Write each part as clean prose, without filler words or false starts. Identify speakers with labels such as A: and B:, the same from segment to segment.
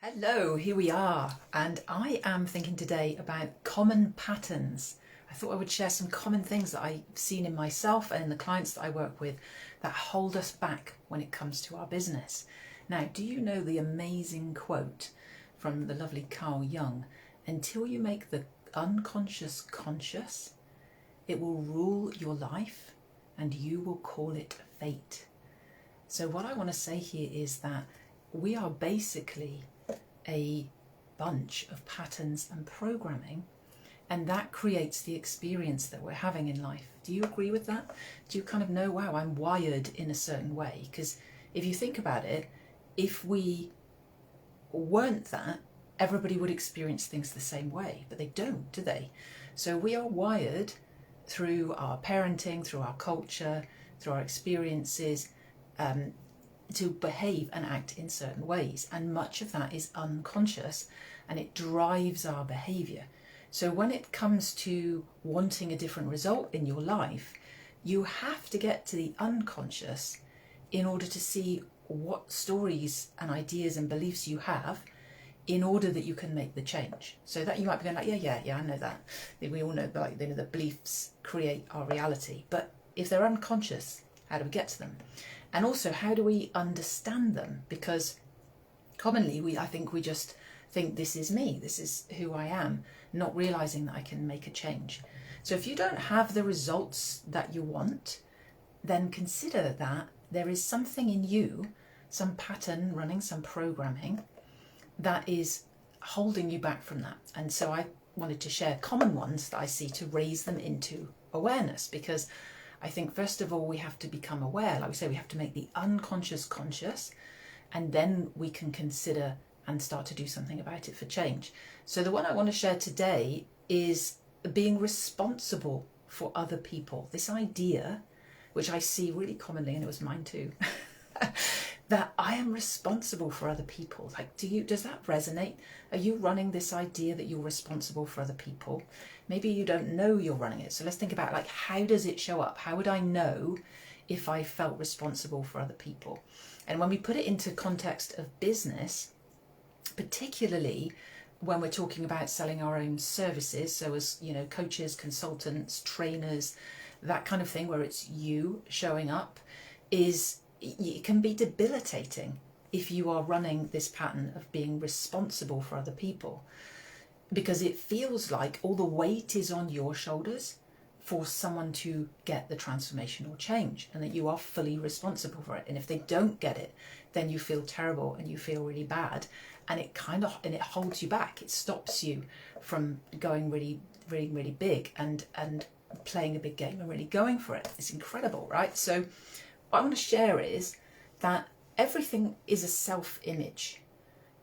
A: Hello, here we are, and I am thinking today about common patterns. I thought I would share some common things that I've seen in myself and in the clients that I work with that hold us back when it comes to our business. Now, do you know the amazing quote from the lovely Carl Jung? Until you make the unconscious conscious, it will rule your life and you will call it fate. So what I want to say here is that we are basically a bunch of patterns and programming, and that creates the experience that we're having in life. Do you agree with that? Do you kind of know, wow, I'm wired in a certain way? Because if you think about it, if we weren't that, everybody would experience things the same way, but they don't, do they? So we are wired through our parenting, through our culture, through our experiences, to behave and act in certain ways, and much of that is unconscious and it drives our behavior. So when it comes to wanting a different result in your life, you have to get to the unconscious in order to see what stories and ideas and beliefs you have in order that you can make the change. So that you might be going like, yeah, I know that. We all know, like, that beliefs create our reality. But if they're unconscious, how do we get to them? And also, how do we understand them? Because commonly, I think we just think this is me, this is who I am, not realizing that I can make a change. So if you don't have the results that you want, then consider that there is something in you, some pattern running, some programming that is holding you back from that. And so I wanted to share common ones that I see to raise them into awareness, because I think first of all we have to become aware. Like we say, we have to make the unconscious conscious, and then we can consider and start to do something about it for change. So the one I want to share today is being responsible for other people. This idea, which I see really commonly, and it was mine too, that I am responsible for other people. Like, does that resonate? Are you running this idea that you're responsible for other people? Maybe you don't know you're running it. So let's think about, like, how does it show up? How would I know if I felt responsible for other people? And when we put it into context of business, particularly when we're talking about selling our own services, so as, you know, coaches, consultants, trainers, that kind of thing, where it's you showing up, it can be debilitating if you are running this pattern of being responsible for other people, because it feels like all the weight is on your shoulders for someone to get the transformational change, and that you are fully responsible for it. And if they don't get it, then you feel terrible and you feel really bad, and it holds you back. It stops you from going really, really, really big and playing a big game and really going for it. It's incredible, right? So what I want to share is that everything is a self-image,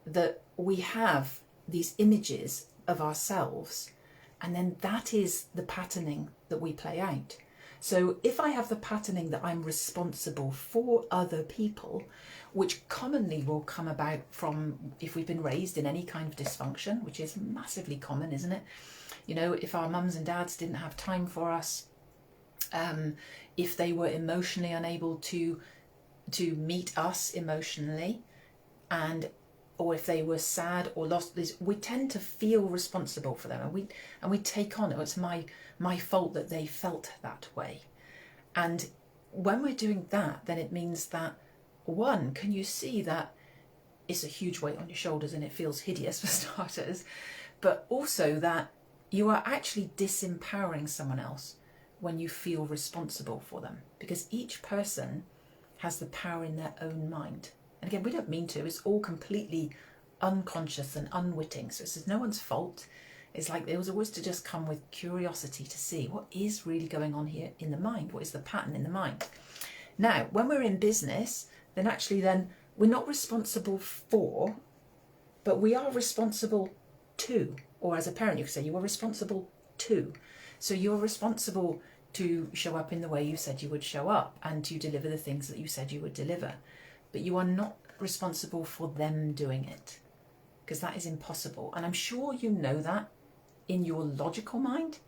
A: that we have these images of ourselves, and then that is the patterning that we play out. So if I have the patterning that I'm responsible for other people, which commonly will come about from if we've been raised in any kind of dysfunction, which is massively common, isn't it? You know, if our mums and dads didn't have time for us, if they were emotionally unable to meet us emotionally, or if they were sad or lost, we tend to feel responsible for them, and we take on it. It's my fault that they felt that way. And when we're doing that, then it means that, one, can you see that it's a huge weight on your shoulders and it feels hideous for starters, but also that you are actually disempowering someone else when you feel responsible for them, because each person has the power in their own mind. And again, we don't mean to, it's all completely unconscious and unwitting. So it's no one's fault. It's like it was always to just come with curiosity to see what is really going on here in the mind. What is the pattern in the mind? Now, when we're in business, then we're not responsible for, but we are responsible to. Or as a parent, you could say you are responsible to. So you're responsible to show up in the way you said you would show up and to deliver the things that you said you would deliver. But you are not responsible for them doing it, because that is impossible. And I'm sure you know that in your logical mind,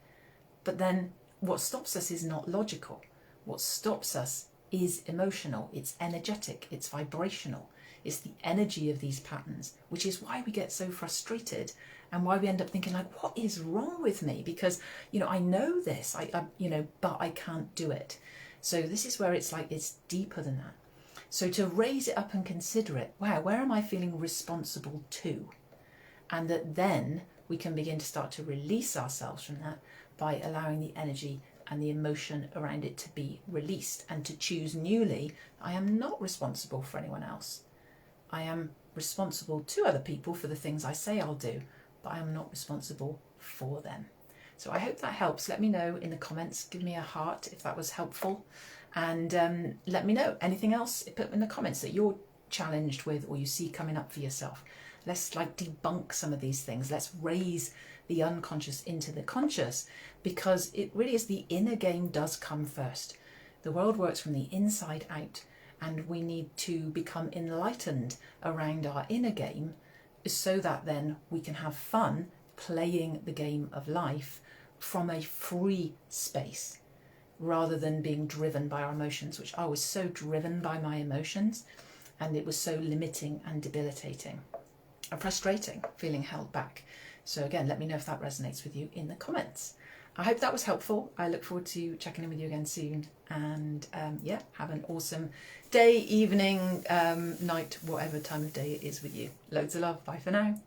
A: but then what stops us is not logical. What stops us is emotional, it's energetic, it's vibrational. It's the energy of these patterns, which is why we get so frustrated and why we end up thinking like, what is wrong with me? Because, I know this, but I can't do it. So this is where it's like, it's deeper than that. So to raise it up and consider it, wow, where am I feeling responsible to? And that then we can begin to start to release ourselves from that by allowing the energy and the emotion around it to be released, and to choose newly, I am not responsible for anyone else. I am responsible to other people for the things I say I'll do, but I am not responsible for them. So I hope that helps. Let me know in the comments. Give me a heart if that was helpful. And let me know anything else, put in the comments that you're challenged with or you see coming up for yourself. Let's debunk some of these things. Let's raise the unconscious into the conscious, because it really is, the inner game does come first. The world works from the inside out, and we need to become enlightened around our inner game so that then we can have fun playing the game of life from a free space, rather than being driven by our emotions, which I was so driven by my emotions, and it was so limiting and debilitating and frustrating, feeling held back. So again, let me know if that resonates with you in the comments. I hope that was helpful. I look forward to checking in with you again soon. And yeah, have an awesome day, evening, night, whatever time of day it is with you. Loads of love. Bye for now.